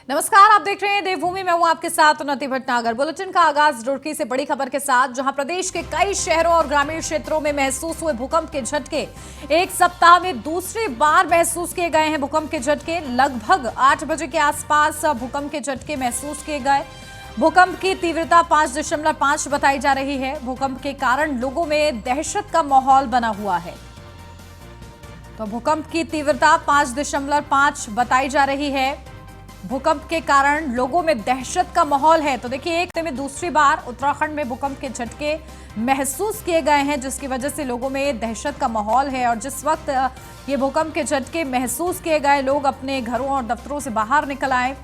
नमस्कार, आप देख रहे हैं देवभूमि। मैं हूं आपके साथ उन्नति भटनागर। बुलेटिन का आगाज रुड़की से बड़ी खबर के साथ, जहां प्रदेश के कई शहरों और ग्रामीण क्षेत्रों में महसूस हुए भूकंप के झटके। एक सप्ताह में दूसरी बार महसूस किए गए हैं भूकंप के झटके। लगभग 8 बजे के आसपास भूकंप के झटके महसूस किए गए। भूकंप की तीव्रता 5.5 बताई जा रही है। भूकंप के कारण लोगों में दहशत का माहौल बना हुआ है। तो भूकंप की तीव्रता 5.5 बताई जा रही है। भूकंप के कारण लोगों में दहशत का माहौल है। तो देखिए, एक में दूसरी बार उत्तराखंड में भूकंप के झटके महसूस किए गए हैं, जिसकी वजह से लोगों में दहशत का माहौल है। और जिस वक्त ये भूकंप के झटके महसूस किए गए, लोग अपने घरों और दफ्तरों से बाहर निकल आए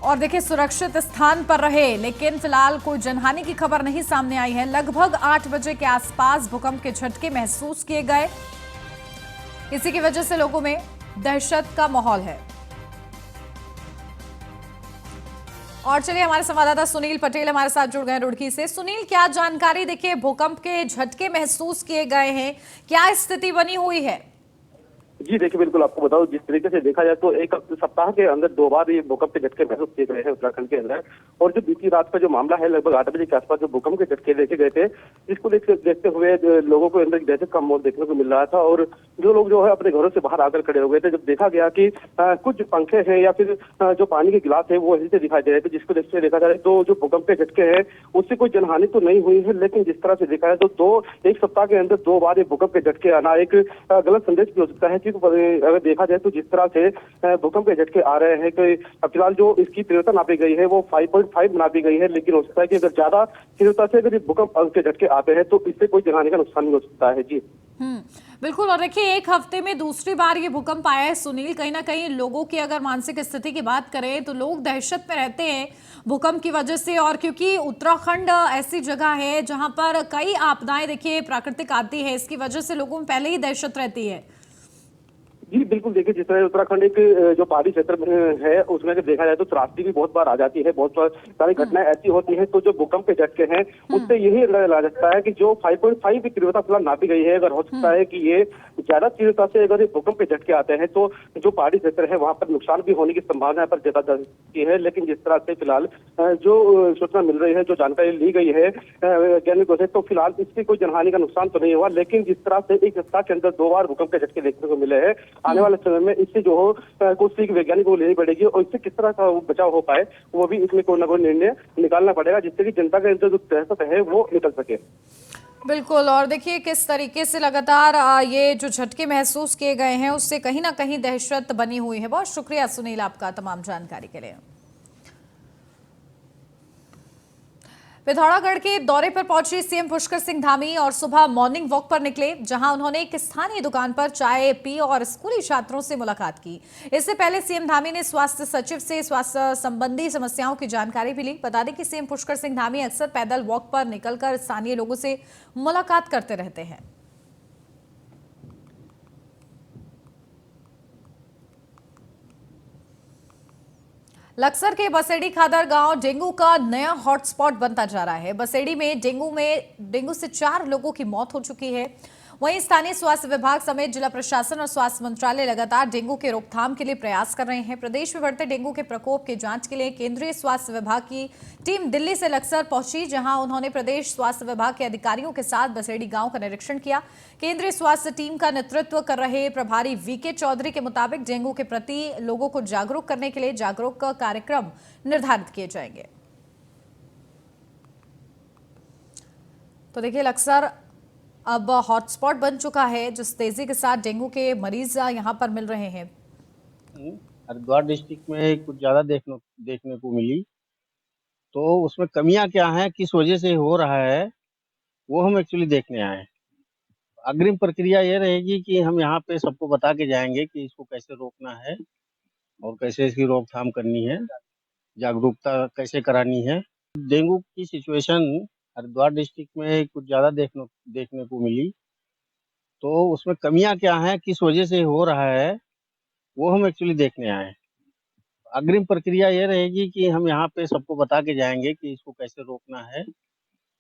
और देखिए सुरक्षित स्थान पर रहे। लेकिन फिलहाल कोई जनहानि की खबर नहीं सामने आई है। लगभग 8 बजे के आसपास भूकंप के झटके महसूस किए गए। इसी की वजह से लोगों में दहशत का माहौल है। और चलिए, हमारे संवाददाता सुनील पटेल हमारे साथ जुड़ गए रुड़की से। सुनील, क्या जानकारी? देखिए, भूकंप के झटके महसूस किए गए हैं, क्या स्थिति बनी हुई है? जी देखिए, बिल्कुल आपको बताऊं, जिस तरीके से देखा जाए तो एक सप्ताह के अंदर 2 बार ये भूकंप के झटके महसूस किए गए हैं उत्तराखंड के अंदर। और जो बीती रात का जो मामला है, लगभग 8 बजे के आसपास जो भूकंप के झटके देखे गए थे, जिसको देखते हुए लोगों को अंदर दहशत का माहौल देखने को मिल रहा था। और जो लोग जो है अपने घरों से बाहर आकर खड़े हो गए थे, जब देखा गया कि कुछ पंखे हैं या फिर जो पानी के गिलास है वो ऐसे दिखाई दे रहे थे, जिसको देखते देखा जाए तो जो भूकंप के झटके हैं उससे कोई जनहानि तो नहीं हुई है। लेकिन जिस तरह से देखा जाए तो एक सप्ताह के अंदर 2 बार ये भूकंप के झटके आना एक गलत संदेश भी हो सकता है। क्योंकि अगर देखा जाए तो जिस तरह से भूकंप के झटके आ रहे हैं, तो फिलहाल जो इसकी तीव्रता नापी गई है वो 5.5 नापी गई है। लेकिन हो सकता है कि अगर ज्यादा तीव्रता से अगर भूकंप के झटके आते हैं तो इससे कोई जनहानि का नुकसान भी हो सकता है। जी बिल्कुल। और देखिए, एक हफ्ते में दूसरी बार ये भूकंप आया है सुनील। कहीं ना कहीं लोगों की अगर मानसिक स्थिति की बात करें तो लोग दहशत में रहते हैं भूकंप की वजह से। और क्योंकि उत्तराखंड ऐसी जगह है जहां पर कई आपदाएं देखिए प्राकृतिक आती है, इसकी वजह से लोगों में पहले ही दहशत रहती है। जी बिल्कुल, देखिए जिस तरह उत्तराखंड एक जो पहाड़ी क्षेत्र है उसमें अगर देखा जाए तो त्रासदी भी बहुत बार आ जाती है, बहुत सारी घटनाएं ऐसी होती हैं। तो जो भूकंप के झटके हैं उससे यही अंदाजा लगा सकता है कि जो 5.5 की तीव्रता फिलहाल नापी गई है, अगर हो सकता है कि ये ज्यादा तीव्रता से अगर ये भूकंप के झटके आते हैं तो जो पहाड़ी क्षेत्र है वहां पर नुकसान भी होने की संभावना पर ज्यादा जा सकती है। लेकिन जिस तरह से फिलहाल जो सूचना मिल रही है, जो जानकारी ली गई है वैज्ञानिकों से, तो फिलहाल इससे कोई जनहानि का नुकसान तो नहीं हुआ। लेकिन जिस तरह से एक सप्ताह के अंदर 2 बार भूकंप के झटके देखने को मिले हैं, आने वाले समय में इससे जो हो कुछ सीख वैज्ञानिकों को लेनी पड़ेगी और इससे किस तरह का बचाव हो पाए वो भी इसमें कोई ना कोई निर्णय निकालना पड़ेगा, जिससे कि जनता का जो दहशत है वो निकल सके। बिल्कुल। और देखिए, किस तरीके से लगातार ये जो झटके महसूस किए गए हैं उससे कहीं ना कहीं दहशत बनी हुई है। बहुत शुक्रिया सुनील आपका तमाम जानकारी के लिए। पिथौरागढ़ के दौरे पर पहुंचे सीएम पुष्कर सिंह धामी और सुबह मॉर्निंग वॉक पर निकले, जहां उन्होंने एक स्थानीय दुकान पर चाय पी और स्कूली छात्रों से मुलाकात की। इससे पहले सीएम धामी ने स्वास्थ्य सचिव से स्वास्थ्य संबंधी समस्याओं की जानकारी भी ली। बता दें कि सीएम पुष्कर सिंह धामी अक्सर पैदल वॉक पर निकलकर स्थानीय लोगों से मुलाकात करते रहते हैं। लक्सर के बसेड़ी खादर गांव डेंगू का नया हॉटस्पॉट बनता जा रहा है। बसेड़ी में डेंगू से 4 लोगों की मौत हो चुकी है। वहीं स्थानीय स्वास्थ्य विभाग समेत जिला प्रशासन और स्वास्थ्य मंत्रालय लगातार डेंगू के रोकथाम के लिए प्रयास कर रहे हैं। प्रदेश में बढ़ते डेंगू के प्रकोप की जांच के लिए केंद्रीय स्वास्थ्य विभाग की टीम दिल्ली से लक्सर पहुंची, जहां उन्होंने प्रदेश स्वास्थ्य विभाग के अधिकारियों के साथ बसेड़ी गांव का निरीक्षण किया। केंद्रीय स्वास्थ्य टीम का नेतृत्व कर रहे प्रभारी वीके चौधरी के मुताबिक डेंगू के प्रति लोगों को जागरूक करने के लिए जागरूक कार्यक्रम निर्धारित किए जाएंगे। तो देखिए, लक्सर अब हॉटस्पॉट बन चुका है, जिस तेजी के साथ डेंगू के मरीज यहां पर मिल रहे हैं। हरिद्वार डिस्ट्रिक्ट में कुछ ज्यादा देखने को मिली, तो उसमें कमियां क्या हैं, किस वजह से हो रहा है, वो हम एक्चुअली देखने आए हैं। अग्रिम प्रक्रिया ये रहेगी कि हम यहाँ पे सबको बता के जाएंगे कि इसको कैसे रोकना है और कैसे इसकी रोकथाम करनी है, जागरूकता कैसे करानी है। डेंगू की सिचुएशन हरिद्वार डिस्ट्रिक्ट में कुछ ज्यादा देखने को मिली, तो उसमें कमियां क्या हैं, किस वजह से हो रहा है, वो हम एक्चुअली देखने आए हैं। अग्रिम प्रक्रिया ये रहेगी कि हम यहाँ पे सबको बता के जाएंगे कि इसको कैसे रोकना है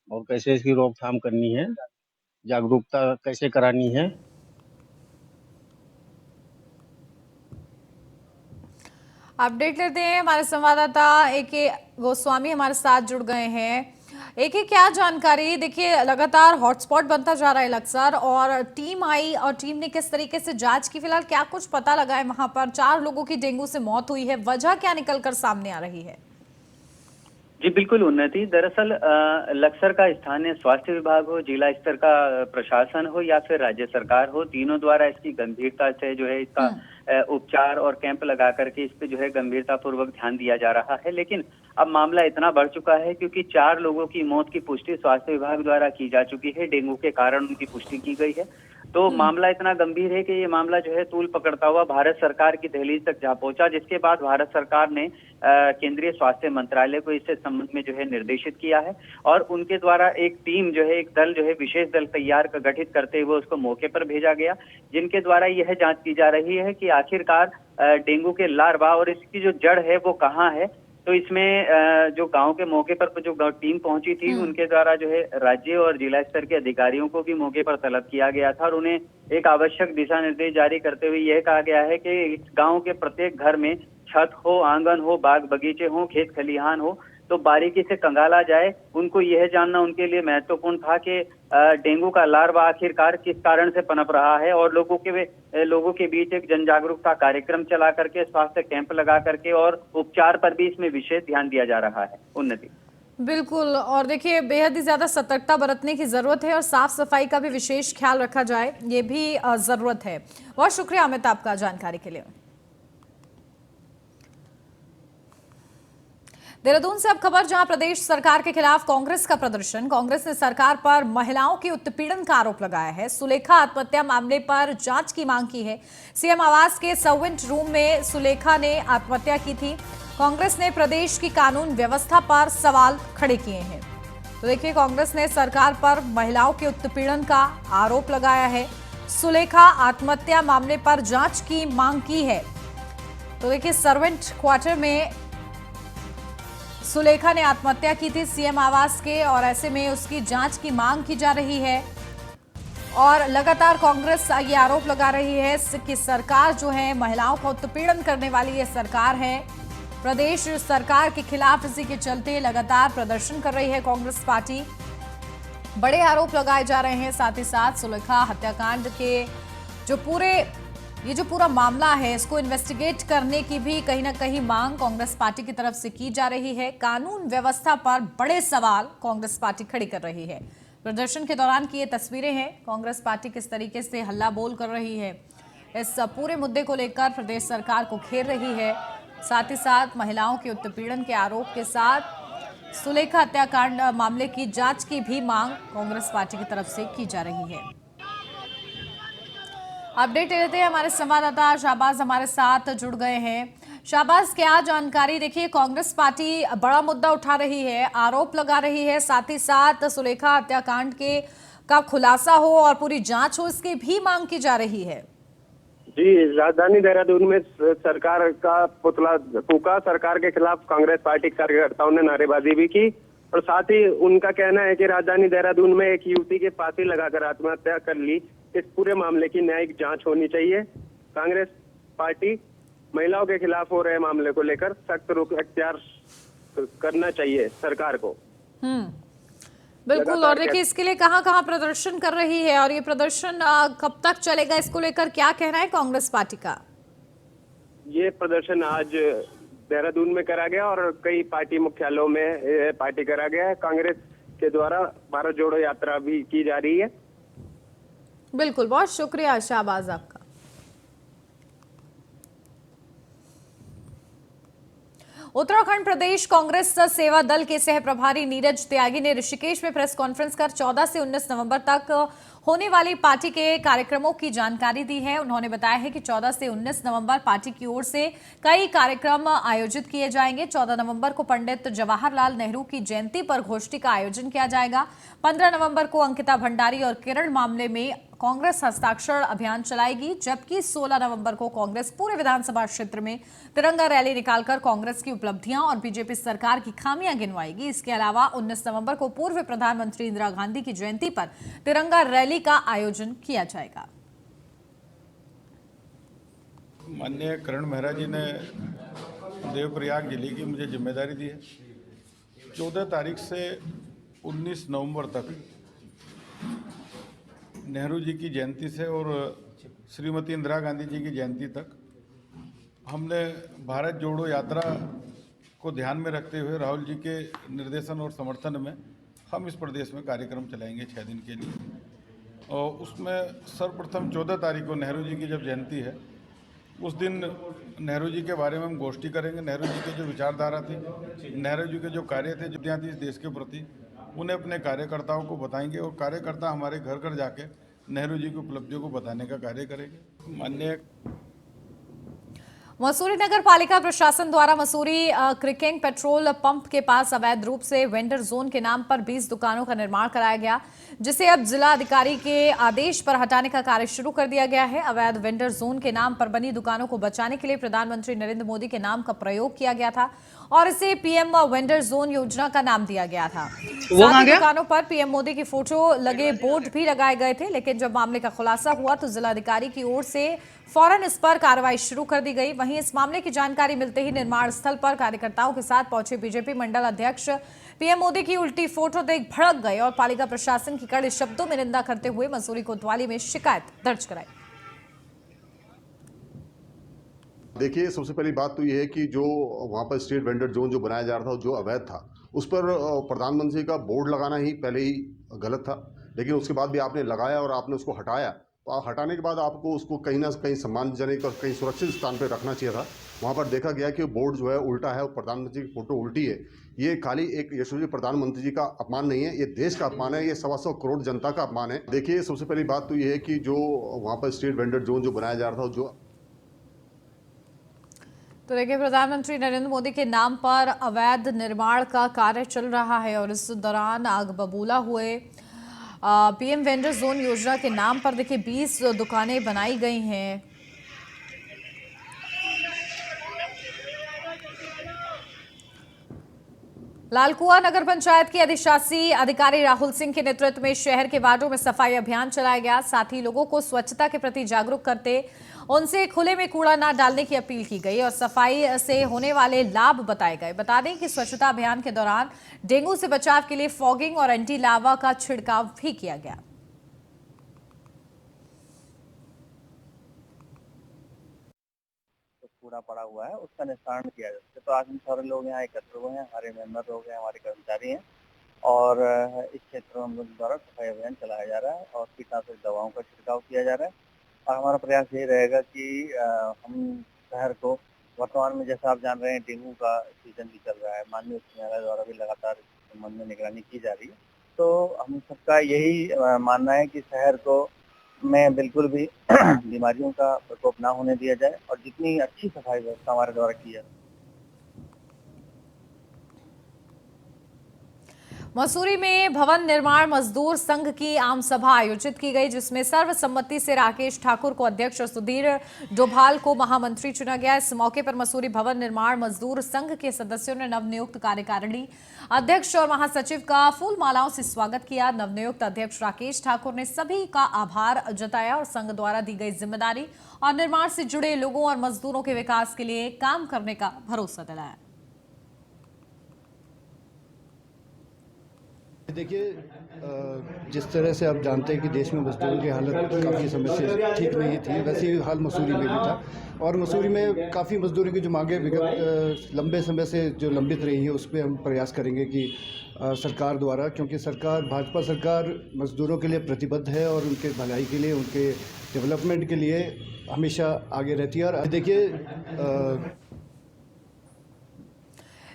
और कैसे इसकी रोकथाम करनी है, जागरूकता कैसे करानी है। अपडेट लेते हैं, हमारे संवाददाता AK गोस्वामी हमारे साथ जुड़ गए हैं। AK, क्या जानकारी? देखिए, लगातार हॉटस्पॉट बनता जा रहा है लक्सर, और टीम आई और टीम ने किस तरीके से जांच की, फिलहाल क्या कुछ पता लगा है? वहां पर 4 लोगों की डेंगू से मौत हुई है, वजह क्या निकलकर सामने आ रही है? जी बिल्कुल उन्नति। दरअसल लक्सर का स्थानीय स्वास्थ्य विभाग हो, जिला स्तर का प्रशासन हो या फिर राज्य सरकार हो, तीनों द्वारा इसकी गंभीरता से जो है इसका उपचार और कैंप लगा करके इस पे जो है गंभीरता पूर्वक ध्यान दिया जा रहा है। लेकिन अब मामला इतना बढ़ चुका है क्योंकि 4 लोगों की मौत की पुष्टि स्वास्थ्य विभाग द्वारा की जा चुकी है, डेंगू के कारण उनकी पुष्टि की गई है। तो मामला इतना गंभीर है कि ये मामला जो है तूल पकड़ता हुआ भारत सरकार की दहलीज तक जा पहुंचा, जिसके बाद भारत सरकार ने केंद्रीय स्वास्थ्य मंत्रालय को इससे संबंध में जो है निर्देशित किया है और उनके द्वारा एक टीम जो है, एक दल जो है, विशेष दल तैयार कर गठित करते हुए उसको मौके पर भेजा गया, जिनके द्वारा यह जांच की जा रही है कि आखिरकार डेंगू के लार्वा और इसकी जो जड़ है वो कहाँ है। तो इसमें जो गांव के मौके पर जो टीम पहुंची थी उनके द्वारा जो है राज्य और जिला स्तर के अधिकारियों को भी मौके पर तलब किया गया था और उन्हें एक आवश्यक दिशा निर्देश जारी करते हुए यह कहा गया है कि गांव के प्रत्येक घर में छत हो, आंगन हो, बाग बगीचे हो, खेत खलिहान हो, तो बारीकी से कंगाला जाए। उनको यह जानना उनके लिए महत्वपूर्ण था कि डेंगू का लार्वा आखिरकार किस कारण से पनप रहा है और लोगों के बीच एक जन जागरूकता कार्यक्रम चला करके, स्वास्थ्य कैंप लगा करके और उपचार पर भी इसमें विशेष ध्यान दिया जा रहा है। उन्नति बिल्कुल, और देखिए, बेहद ही ज्यादा सतर्कता बरतने की जरूरत है और साफ सफाई का भी विशेष ख्याल रखा जाए, ये भी जरूरत है। बहुत शुक्रिया अमित आपका जानकारी के लिए। देहरादून से अब खबर, जहां प्रदेश सरकार के खिलाफ कांग्रेस का प्रदर्शन। कांग्रेस ने सरकार पर महिलाओं के उत्पीड़न का आरोप लगाया है। सुलेखा आत्महत्या मामले पर जांच की मांग की है। सीएम आवास के सर्वेंट रूम में सुलेखा ने आत्महत्या की थी। कांग्रेस ने प्रदेश की कानून व्यवस्था पर सवाल खड़े किए हैं। तो देखिए, कांग्रेस ने सरकार पर महिलाओं के उत्पीड़न का आरोप लगाया है। सुलेखा आत्महत्या मामले पर जांच की मांग की है। तो देखिए, सर्वेंट क्वार्टर में सुलेखा ने आत्महत्या की थी सीएम आवास के, और ऐसे में उसकी जांच की मांग की जा रही है। और लगातार कांग्रेस ये आरोप लगा रही है कि सरकार जो है महिलाओं का उत्पीड़न करने वाली ये सरकार है। प्रदेश सरकार के खिलाफ इसी के चलते लगातार प्रदर्शन कर रही है कांग्रेस पार्टी। बड़े आरोप लगाए जा रहे हैं। साथ ही साथ सुलेखा हत्याकांड के जो पूरा मामला है, इसको इन्वेस्टिगेट करने की भी कहीं ना कहीं मांग कांग्रेस पार्टी की तरफ से की जा रही है। कानून व्यवस्था पर बड़े सवाल कांग्रेस पार्टी खड़ी कर रही है। प्रदर्शन के दौरान की ये तस्वीरें हैं, कांग्रेस पार्टी किस तरीके से हल्ला बोल कर रही है, इस पूरे मुद्दे को लेकर प्रदेश सरकार को घेर रही है। साथ ही साथ महिलाओं के उत्पीड़न के आरोप के साथ सुलेखा हत्याकांड मामले की जांच की भी मांग कांग्रेस पार्टी की तरफ से की जा रही है। अपडेट लेते हैं, हमारे संवाददाता शाहबाज हमारे साथ जुड़ गए हैं। शाहबाज, क्या जानकारी? देखिए, कांग्रेस पार्टी बड़ा मुद्दा उठा रही है, आरोप लगा रही है, साथ ही साथ सुलेखा हत्याकांड का खुलासा हो और पूरी जांच हो, इसकी भी मांग की जा रही है। जी, राजधानी देहरादून में सरकार का पुतला फूका। सरकार के खिलाफ कांग्रेस पार्टी कार्यकर्ताओं ने नारेबाजी भी की और साथ ही उनका कहना है कि राजधानी देहरादून में एक युवती के फांसी लगाकर आत्महत्या कर ली। इस पूरे मामले की न्यायिक जांच होनी चाहिए। कांग्रेस पार्टी महिलाओं के खिलाफ हो रहे मामले को लेकर सख्त रुख अख्तियार करना चाहिए सरकार को। बिल्कुल, और देखिए, इसके लिए कहां प्रदर्शन कर रही है और ये प्रदर्शन कब तक चलेगा, इसको लेकर क्या कहना है कांग्रेस पार्टी का? ये प्रदर्शन आज देहरादून में करा गया और कई पार्टी मुख्यालयों में पार्टी करा गया है। कांग्रेस के द्वारा भारत जोड़ो यात्रा भी की जा रही है। बिल्कुल, बहुत शुक्रिया शाहबाज आपका। उत्तराखंड प्रदेश कांग्रेस सेवा दल के सह प्रभारी नीरज त्यागी ने ऋषिकेश में प्रेस कॉन्फ्रेंस कर 14 से 19 नवंबर तक होने वाली पार्टी के कार्यक्रमों की जानकारी दी है। उन्होंने बताया है कि 14 से 19 नवंबर पार्टी की ओर से कई कार्यक्रम आयोजित किए जाएंगे। 14 नवंबर को पंडित जवाहरलाल नेहरू की जयंती पर गोष्ठी का आयोजन किया जाएगा। 15 नवंबर को अंकिता भंडारी और किरण मामले में कांग्रेस हस्ताक्षर अभियान चलाएगी, जबकि 16 नवंबर को कांग्रेस पूरे विधानसभा क्षेत्र में तिरंगा रैली निकालकर कांग्रेस की उपलब्धियां और बीजेपी सरकार की खामियां गिनवाएगी। इसके अलावा 19 नवंबर को पूर्व प्रधानमंत्री इंदिरा गांधी की जयंती पर तिरंगा रैली का आयोजन किया जाएगा। माननीय करण मेहरा जी ने देवप्रयाग जिले की मुझे जिम्मेदारी दी है। 14 तारीख से 19 नवंबर तक नेहरू जी की जयंती से और श्रीमती इंदिरा गांधी जी की जयंती तक हमने भारत जोड़ो यात्रा को ध्यान में रखते हुए राहुल जी के निर्देशन और समर्थन में हम इस प्रदेश में कार्यक्रम चलाएंगे 6 दिन के लिए। और उसमें सर्वप्रथम 14 तारीख को नेहरू जी की जब जयंती है, उस दिन नेहरू जी के बारे में हम गोष्ठी करेंगे। नेहरू जी की जो विचारधारा थी, नेहरू जी के जो कार्य थे, जो थी इस देश के प्रति, उन्हें अपने कार्यकर्ताओं को बताएंगे और कार्यकर्ता हमारे घर घर जाके नेहरू जी की उपलब्धियों को बताने का कार्य करेंगे। माननीय मसूरी नगर पालिका प्रशासन द्वारा मसूरी क्रिकिंग पेट्रोल पंप के पास अवैध रूप से वेंडर जोन के नाम पर 20 दुकानों का निर्माण कराया गया, जिसे अब जिला अधिकारी के आदेश पर हटाने का कार्य शुरू कर दिया गया है। अवैध वेंडर जोन के नाम पर बनी दुकानों को बचाने के लिए प्रधानमंत्री नरेंद्र मोदी के नाम का प्रयोग किया गया था और इसे पीएम वेंडर जोन योजना का नाम दिया गया था। साथ ही दुकानों पर पीएम मोदी की फोटो लगे बोर्ड भी लगाए गए थे, लेकिन जब मामले का खुलासा हुआ तो जिलाधिकारी की ओर से फौरन इस पर कार्रवाई शुरू कर दी गई। वहीं इस मामले की जानकारी मिलते ही निर्माण स्थल पर कार्यकर्ताओं के साथ पहुंचे बीजेपी मंडल अध्यक्ष पीएम मोदी की उल्टी फोटो देख भड़क गए और पालिका प्रशासन की कड़े शब्दों में निंदा करते हुए मसूरी कोतवाली में शिकायत दर्ज कराई। देखिए, सबसे पहली बात तो ये है कि जो वहाँ पर स्ट्रीट वेंडर जोन जो बनाया जा रहा था, जो अवैध था, उस पर प्रधानमंत्री का बोर्ड लगाना ही पहले ही गलत था। लेकिन उसके बाद भी आपने लगाया और आपने उसको हटाया, तो हटाने के बाद आपको उसको कहीं ना कहीं सम्मानजनक और कहीं सुरक्षित स्थान पर रखना चाहिए था। वहाँ पर देखा गया कि बोर्ड जो है उल्टा है और प्रधानमंत्री की फोटो उल्टी है। ये खाली एक यशस्वी प्रधानमंत्री जी का अपमान नहीं है, ये देश का अपमान है, ये 125 करोड़ जनता का अपमान है। देखिए, सबसे पहली बात तो ये है कि जो वहाँ पर स्ट्रीट वेंडर जोन जो बनाया जा रहा था, जो तो देखिए, प्रधानमंत्री नरेंद्र मोदी के नाम पर अवैध निर्माण का कार्य चल रहा है और इस दौरान आग बबूला हुए पीएम वेंडर जोन योजना के नाम पर देखिए 20 दुकानें बनाई गई हैं। लालकुआ नगर पंचायत की अधिशासी अधिकारी राहुल सिंह के नेतृत्व में शहर के वार्डों में सफाई अभियान चलाया गया। साथ ही लोगों को स्वच्छता के प्रति जागरूक करते उनसे खुले में कूड़ा न डालने की अपील की गई और सफाई से होने वाले लाभ बताए गए। बता दें कि स्वच्छता अभियान के दौरान डेंगू से बचाव के लिए फॉगिंग और एंटी लार्वा का छिड़काव भी किया गया। कूड़ा पड़ा हुआ है उसका निस्तारण किया जा सके। तो आज हम सारे लोग यहाँ एकत्र हुए हैं, हमारे मेंबर लोग हैं, हमारे कर्मचारी हैं और इस क्षेत्र में हम लोग द्वारा सफाई अभियान चलाया जा रहा है और कीटनाशक दवाओं का छिड़काव किया जा रहा है। और हमारा प्रयास यही रहेगा कि हम शहर को वर्तमान में, जैसा आप जान रहे हैं, डेंगू का सीजन भी चल रहा है, माननीय उच्च न्यायालय द्वारा भी लगातार इस संबंध में निगरानी की जा रही है। तो हम सबका यही मानना है कि शहर को में बिल्कुल भी बीमारियों का प्रकोप ना होने दिया जाए और जितनी अच्छी सफाई व्यवस्था हमारे द्वारा की जाए। मसूरी में भवन निर्माण मजदूर संघ की आम सभा आयोजित की गई, जिसमें सर्वसम्मति से राकेश ठाकुर को अध्यक्ष और सुधीर डोभाल को महामंत्री चुना गया। इस मौके पर मसूरी भवन निर्माण मजदूर संघ के सदस्यों ने नवनियुक्त कार्यकारिणी अध्यक्ष और महासचिव का फूल मालाओं से स्वागत किया। नवनियुक्त अध्यक्ष राकेश ठाकुर ने सभी का आभार जताया और संघ द्वारा दी गई जिम्मेदारी और निर्माण से जुड़े लोगों और मजदूरों के विकास के लिए काम करने का भरोसा दिलाया। देखिए, जिस तरह से आप जानते हैं कि देश में मजदूरों की हालत काफ़ी समय से ठीक नहीं थी, वैसे ही हाल मसूरी में भी था और मसूरी में काफ़ी मजदूरों की जो मांगे विगत लंबे समय से जो लंबित रही है, उस पर हम प्रयास करेंगे कि सरकार द्वारा, क्योंकि सरकार, भाजपा सरकार मजदूरों के लिए प्रतिबद्ध है और उनके भलाई के लिए, उनके डेवलपमेंट के लिए हमेशा आगे रहती है। और देखिए,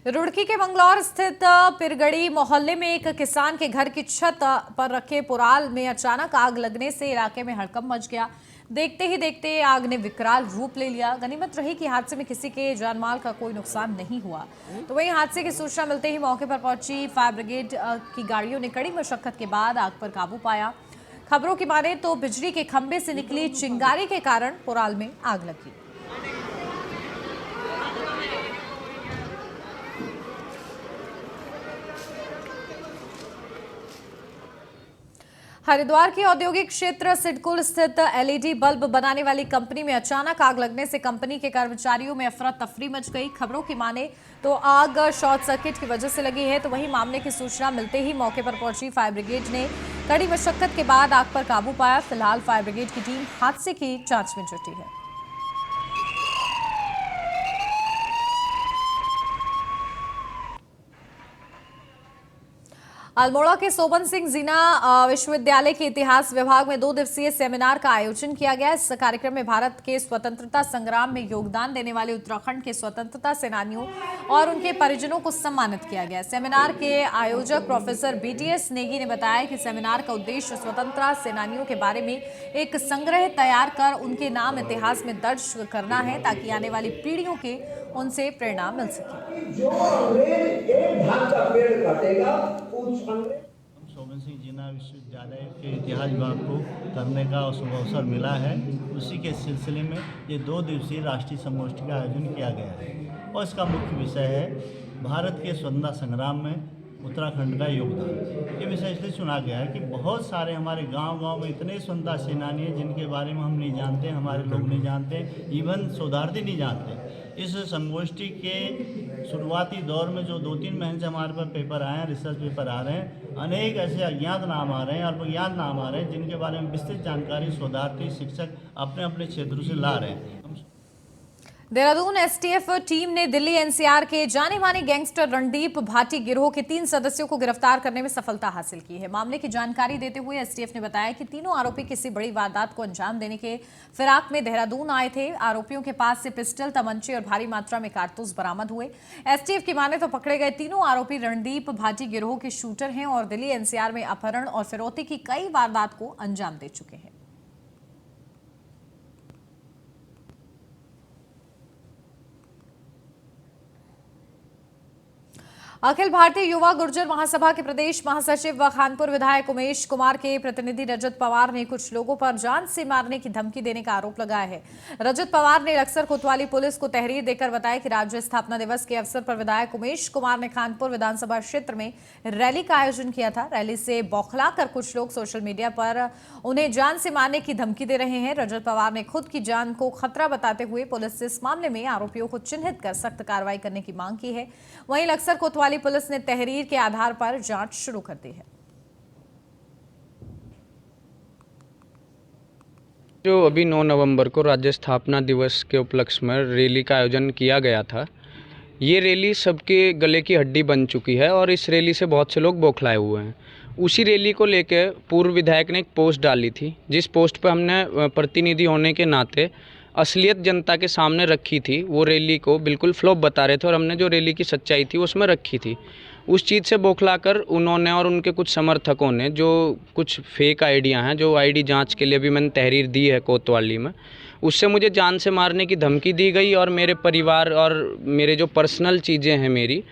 रुड़की के मंगलौर स्थित पिरगड़ी मोहल्ले में एक किसान के घर की छत पर रखे पुराल में अचानक आग लगने से इलाके में हड़कंप मच गया। देखते ही देखते आग ने विकराल रूप ले लिया। गनीमत रही कि हादसे में किसी के जानमाल का कोई नुकसान नहीं हुआ। तो वहीं हादसे की सूचना मिलते ही मौके पर पहुंची फायर ब्रिगेड की गाड़ियों ने कड़ी मशक्कत के बाद आग पर काबू पाया। खबरों की माने तो बिजली के खंभे से निकली चिंगारी के कारण पुराल में आग लगी। हरिद्वार के औद्योगिक क्षेत्र सिडकुल स्थित एलईडी बल्ब बनाने वाली कंपनी में अचानक आग लगने से कंपनी के कर्मचारियों में अफरा तफरी मच गई। खबरों की माने तो आग शॉर्ट सर्किट की वजह से लगी है। तो वहीं मामले की सूचना मिलते ही मौके पर पहुंची फायर ब्रिगेड ने कड़ी मशक्कत के बाद आग पर काबू पाया। फिलहाल फायर ब्रिगेड की टीम हादसे की जांच में जुटी है। अल्मोड़ा के सोबन सिंह जीना विश्वविद्यालय के इतिहास विभाग में 2 दिवसीय सेमिनार का आयोजन किया गया। इस कार्यक्रम में भारत के स्वतंत्रता संग्राम में योगदान देने वाले उत्तराखंड के स्वतंत्रता सेनानियों और उनके परिजनों को सम्मानित किया गया। सेमिनार के आयोजक प्रोफेसर बीटीएस नेगी ने बताया कि सेमिनार का उद्देश्य स्वतंत्रता सेनानियों के बारे में एक संग्रह तैयार कर उनके नाम इतिहास में दर्ज करना है, ताकि आने वाली पीढ़ियों के उनसे प्रेरणा मिल सके। हम सोबन सिंह जीना विश्वविद्यालय के इतिहास विभाग को करने का अवसर मिला है। उसी के सिलसिले में ये 2 दिवसीय राष्ट्रीय संगोष्ठी का आयोजन किया गया है और इसका मुख्य विषय है भारत के स्वतंत्रता संग्राम में उत्तराखंड का योगदान। ये विषय इसलिए चुना गया है कि बहुत सारे हमारे गांव-गांव में इतने स्वतंत्रता सेनानी हैं जिनके बारे में हम नहीं जानते, हमारे लोग नहीं जानते, इवन शोधार्थी नहीं जानते। इस संगोष्ठी के शुरुआती दौर में जो 2-3 महीने से हमारे पास पेपर आए हैं, रिसर्च पेपर आ रहे हैं, अनेक ऐसे अज्ञात नाम आ रहे हैं, अल्पज्ञात नाम आ रहे हैं, जिनके बारे में विस्तृत जानकारी शोधार्थी शिक्षक अपने अपने क्षेत्रों से ला रहे हैं। देहरादून एसटीएफ टीम ने दिल्ली एनसीआर के जाने माने गैंगस्टर रणदीप भाटी गिरोह के 3 सदस्यों को गिरफ्तार करने में सफलता हासिल की है। मामले की जानकारी देते हुए एसटीएफ ने बताया कि तीनों आरोपी किसी बड़ी वारदात को अंजाम देने के फिराक में देहरादून आए थे। आरोपियों के पास से पिस्टल, तमंचे और भारी मात्रा में कारतूस बरामद हुए। एसटीएफ की माने तो पकड़े गए तीनों आरोपी रणदीप भाटी गिरोह के शूटर हैं और दिल्ली एनसीआर में अपहरण और फिरौती की कई वारदात को अंजाम दे चुके हैं। अखिल भारतीय युवा गुर्जर महासभा के प्रदेश महासचिव व खानपुर विधायक उमेश कुमार के प्रतिनिधि रजत पवार ने कुछ लोगों पर जान से मारने की धमकी देने का आरोप लगाया है। रजत पवार ने लक्सर कोतवाली पुलिस को तहरीर देकर बताया कि राज्य स्थापना दिवस के अवसर पर विधायक उमेश कुमार ने खानपुर विधानसभा क्षेत्र में रैली का आयोजन किया था। रैली से बौखलाकर कुछ लोग सोशल मीडिया पर उन्हें जान से मारने की धमकी दे रहे हैं। रजत पवार ने खुद की जान को खतरा बताते हुए पुलिस से इस मामले में आरोपियों को चिन्हित कर सख्त कार्रवाई करने की मांग की है। वहीं लक्सर कोतवाली पुलिस ने तहरीर के आधार पर जांच शुरू कर दी है। जो अभी 9 नवंबर को राज्य स्थापना दिवस के उपलक्ष्य में रैली का आयोजन किया गया था, ये रैली सबके गले की हड्डी बन चुकी है और इस रैली से बहुत से लोग बौखलाए हुए हैं। उसी रैली को लेकर पूर्व विधायक ने एक पोस्ट डाली थी, जिस पोस्ट पर हमने प्रतिनिधि होने के नाते असलियत जनता के सामने रखी थी। वो रैली को बिल्कुल फ्लॉप बता रहे थे और हमने जो रैली की सच्चाई थी उसमें रखी थी। उस चीज़ से बौखलाकर उन्होंने और उनके कुछ समर्थकों ने जो कुछ फेक आईडियाँ हैं, जो आईडी जांच के लिए भी मैंने तहरीर दी है कोतवाली में, उससे मुझे जान से मारने की धमकी दी गई और मेरे परिवार और मेरे जो पर्सनल चीज़ें हैं मेरी,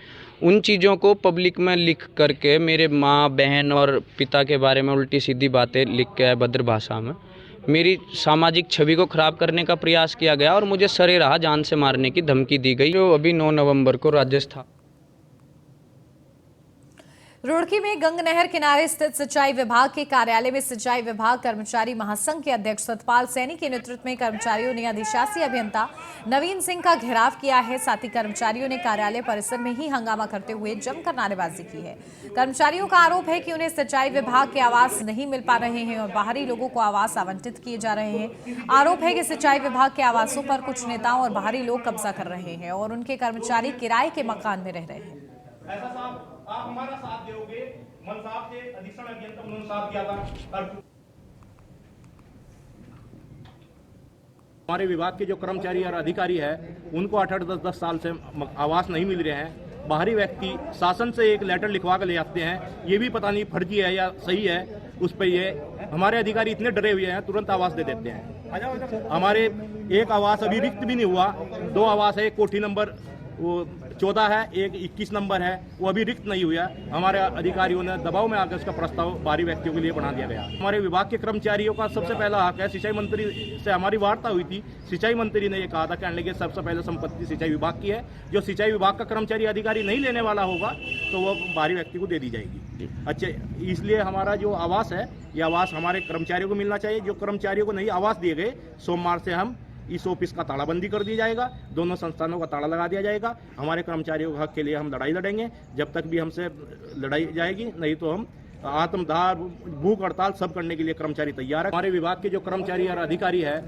उन चीज़ों को पब्लिक में लिख करके मेरे माँ, बहन और पिता के बारे में उल्टी सीधी बातें लिख के भद्र भाषा में मेरी सामाजिक छवि को खराब करने का प्रयास किया गया और मुझे सरेराह जान से मारने की धमकी दी गई। जो अभी 9 नवंबर को राजस्थान रुड़की में गंग नहर किनारे स्थित सिंचाई विभाग के कार्यालय में सिंचाई विभाग कर्मचारी महासंघ के अध्यक्ष सतपाल सैनी के नेतृत्व में कर्मचारियों ने अधिशासी अभियंता नवीन सिंह का घेराव किया है। साथ ही कर्मचारियों ने कार्यालय परिसर में ही हंगामा करते हुए जमकर नारेबाजी की है। कर्मचारियों का आरोप है कि उन्हें सिंचाई विभाग के आवास नहीं मिल पा रहे हैं और बाहरी लोगों को आवास आवंटित किए जा रहे हैं। आरोप है कि सिंचाई विभाग के आवासों पर कुछ नेताओं और बाहरी लोग कब्जा कर रहे हैं और उनके कर्मचारी किराए के मकान में रह रहे हैं। ऐसा साहब आप हमारा साथ दोगे, मन साहब से अधीक्षण अभियंता उन्होंने साथ दिया था। हमारे विभाग के जो कर्मचारी और अधिकारी है उनको 8-10 साल से आवास नहीं मिल रहे हैं। बाहरी व्यक्ति शासन से एक लेटर लिखवा कर ले आते हैं, ये भी पता नहीं फर्जी है या सही है। उस पर ये हमारे अधिकारी इतने डरे हुए हैं, तुरंत आवास दे देते हैं। हमारे एक आवास अभी रिक्त भी नहीं हुआ, 2 आवास है, एक कोठी नंबर वो 14 है, एक 21 नंबर है, वो अभी रिक्त नहीं हुआ। हमारे अधिकारियों ने दबाव में आकर उसका प्रस्ताव बाहरी व्यक्तियों के लिए बना दिया गया। हमारे विभाग के कर्मचारियों का सबसे पहला हक है। सिंचाई मंत्री से हमारी वार्ता हुई थी, सिंचाई मंत्री ने ये कहा था कहने लगे सबसे पहले संपत्ति सिंचाई विभाग की है, जो सिंचाई विभाग का कर्मचारी अधिकारी नहीं लेने वाला होगा तो वो बाहरी व्यक्ति को दे दी जाएगी। अच्छा, इसलिए हमारा जो आवास है, ये आवास हमारे कर्मचारियों को मिलना चाहिए। जो कर्मचारियों को नहीं आवास दिए गए, सोमवार से हम इस ऑफिस का तालाबंदी कर दिया जाएगा, दोनों संस्थानों का ताला लगा दिया जाएगा। हमारे कर्मचारियों के हक के लिए हम लड़ाई लड़ेंगे जब तक भी हमसे लड़ाई जाएगी, नहीं तो हम आत्मदाह, भूख हड़ताल सब करने के लिए कर्मचारी तैयार है। हमारे विभाग के जो कर्मचारी और अधिकारी है।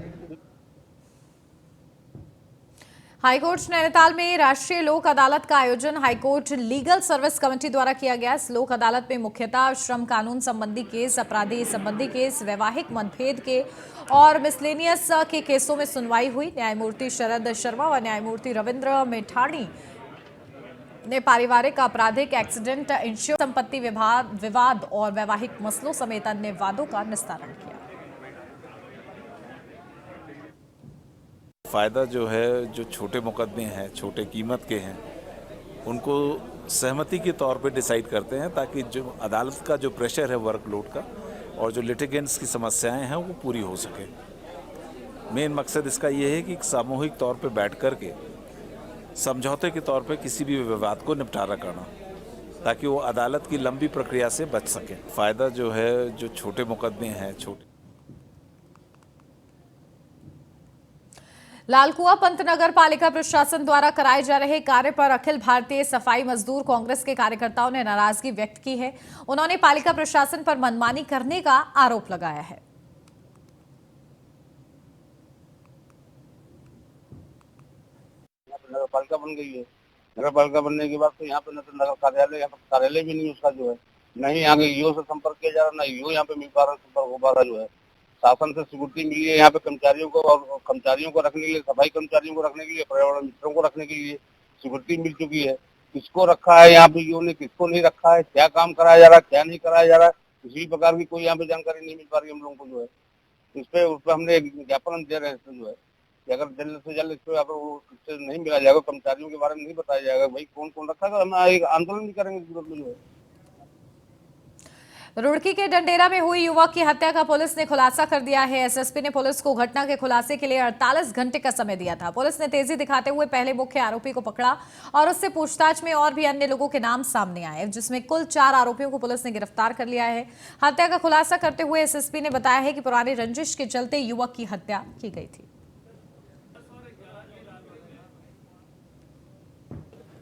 हाईकोर्ट नैनीताल में राष्ट्रीय लोक अदालत का आयोजन हाईकोर्ट लीगल सर्विस कमेटी द्वारा किया गया। इस लोक अदालत में मुख्यतः श्रम कानून संबंधी केस, अपराधी संबंधी केस, वैवाहिक मतभेद के और मिसलेनियस के केसों में सुनवाई हुई। न्यायमूर्ति शरद शर्मा व न्यायमूर्ति रविंद्र मेठाणी ने पारिवारिक, आपराधिक, एक्सीडेंट, इंश्योरेंस, संपत्ति विवाद और वैवाहिक मसलों समेत अन्य वादों का निस्तारण किया। फ़ायदा जो है, जो छोटे मुकदमे हैं, छोटे कीमत के हैं, उनको सहमति के तौर पे डिसाइड करते हैं ताकि जो अदालत का जो प्रेशर है वर्कलोड का और जो लिटिगेंट्स की समस्याएं हैं वो पूरी हो सके। मेन मकसद इसका ये है कि सामूहिक तौर पे बैठ कर के समझौते के तौर पे किसी भी विवाद को निपटारा करना ताकि वो अदालत की लंबी प्रक्रिया से बच सके। फ़ायदा जो है, जो छोटे मुकदमे हैं, छोटे लालकुआं पंतनगर पालिका प्रशासन द्वारा कराए जा रहे कार्य पर अखिल भारतीय सफाई मजदूर कांग्रेस के कार्यकर्ताओं ने नाराजगी व्यक्त की है। उन्होंने पालिका प्रशासन पर मनमानी करने का आरोप लगाया है। नगर पालिका बन गई है, नगर पालिका बनने के बाद तो यहाँ पे नगर कार्यालय भी नहीं उसका जो है, नहीं यहाँ के ईओ से संपर्क किया जा रहा, ना ईओ यहाँ पे मिल पा रहा, संपर्क हो पा रहा जो है। शासन से स्वीकृति मिली है यहाँ पे कर्मचारियों को, और कर्मचारियों को रखने के लिए, सफाई कर्मचारियों को रखने के लिए, पर्यावरण मित्रों को रखने के लिए स्वीकृति मिल चुकी है। किसको रखा है यहाँ पे ईओ ने, किसको नहीं रखा है, क्या काम कराया जा रहा है, क्या नहीं कराया जा रहा है, किसी प्रकार की कोई यहाँ पे जानकारी नहीं मिल पा रही हम लोगों को जो है। उस पर हमने ज्ञापन दे रहे हैं जो है कि अगर जल्द से जल्द इस पर अगर वो नहीं मिला जाएगा, कर्मचारियों के बारे में नहीं बताया जाएगा भाई कौन कौन रखा है, हम एक आंदोलन भी करेंगे सूरत में जो है। रुड़की के डंडेरा में हुई युवक की हत्या का पुलिस ने खुलासा कर दिया है। एसएसपी ने पुलिस को घटना के खुलासे के लिए 48 घंटे का समय दिया था। पुलिस ने तेजी दिखाते हुए पहले मुख्य आरोपी को पकड़ा और उससे पूछताछ में और भी अन्य लोगों के नाम सामने आए, जिसमें कुल 4 आरोपियों को पुलिस ने गिरफ्तार कर लिया है। हत्या का खुलासा करते हुए एसएसपी ने बताया है कि पुरानी रंजिश के चलते युवक की हत्या की गई थी।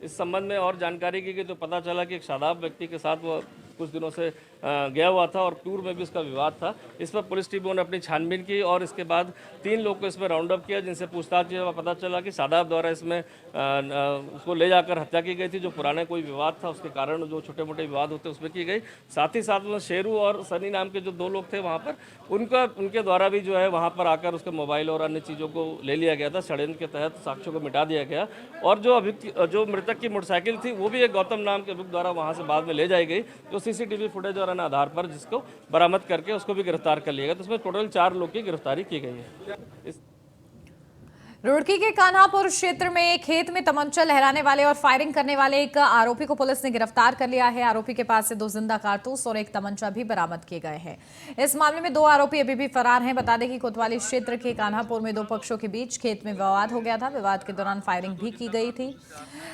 इस संबंध में और जानकारी की गई तो पता चला कि एक शादाब व्यक्ति के साथ वो कुछ दिनों से गया हुआ था और टूर में भी उसका विवाद था। इस पर पुलिस टीमों ने अपनी छानबीन की और इसके बाद 3 लोग को इसमें राउंड अप किया, जिनसे पूछताछ किया। पता चला कि शादाब द्वारा इसमें उसको ले जाकर हत्या की गई थी। जो पुराने कोई विवाद था उसके कारण जो छोटे मोटे विवाद होते उसमें की गई। साथ ही साथ में शेरू और सनी नाम के जो 2 लोग थे वहाँ पर, उनके द्वारा भी जो है वहाँ पर आकर उसके मोबाइल और अन्य चीज़ों को ले लिया गया था। षड्यंत्र के तहत साक्ष्यों को मिटा दिया गया और जो मृतक की मोटरसाइकिल थी वो भी एक गौतम नाम के अभियुक्त द्वारा वहाँ से बाद में ले जाई गई, जो सीसीटीवी फुटेज और अन्य आधार पर जिसको बरामद करके उसको भी गिरफ्तार कर लिया गया। तो उसमें टोटल 4 लोग की गिरफ्तारी की गई है। रुड़की के कान्हापुर क्षेत्र में खेत में तमंचा लहराने वाले और फायरिंग करने वाले एक आरोपी को पुलिस ने गिरफ्तार कर लिया है। आरोपी के पास से 2 जिंदा कारतूस और एक तमंचा भी बरामद किए गए हैं। इस मामले में 2 आरोपी अभी भी फरार हैं। बता दें कि कोतवाली क्षेत्र के कान्हापुर में 2 पक्षों के बीच खेत में विवाद हो गया था। विवाद के दौरान फायरिंग भी की गई थी,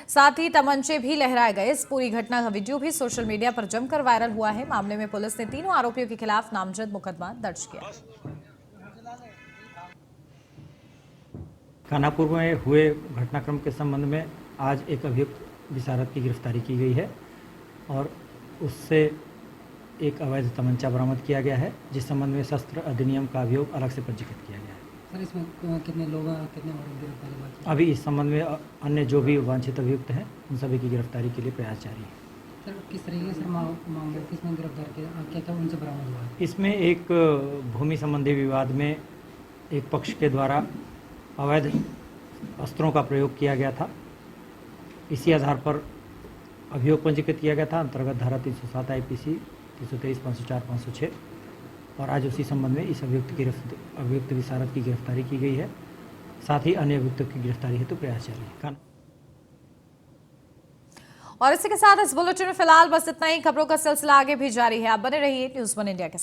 साथ ही तमंचे भी लहराए गए। इस पूरी घटना का वीडियो भी सोशल मीडिया पर जमकर वायरल हुआ है। मामले में पुलिस ने 3 आरोपियों के खिलाफ नामजद मुकदमा दर्ज किया। कान्हापुर में हुए घटनाक्रम के संबंध में आज एक अभियुक्त विशारद की गिरफ्तारी की गई है और उससे एक अवैध तमंचा बरामद किया गया है, जिस संबंध में शस्त्र अधिनियम का अभियोग अलग से पंजीकृत किया गया है। सर, इसमें कितने लोग कितने गिरफ्तारी हुए? अभी इस संबंध में अन्य जो भी वांछित अभियुक्त हैं उन सभी की गिरफ्तारी के लिए प्रयास जारी है। सर, किस तरीके से मामले किसमें गिरफ्तार किया था, उनसे बरामद हुआ? इसमें एक भूमि संबंधी विवाद में एक पक्ष के द्वारा अवैध अस्त्रों का प्रयोग किया गया था। इसी आधार पर अभियोग पंजीकृत किया गया था अंतर्गत धारा 307 आईपीसी 323, 504, 506 और आज उसी संबंध में इस अभियुक्त विशारद की गिरफ्तारी की गई है। साथ ही अन्य अभियुक्तों की गिरफ्तारी हेतु प्रयास जारी है। और इसी के साथ इस बुलेटिन में फिलहाल बस इतना ही। खबरों का सिलसिला आगे भी जारी है। आप बने रहिए न्यूज़ 1 इंडिया के साथ।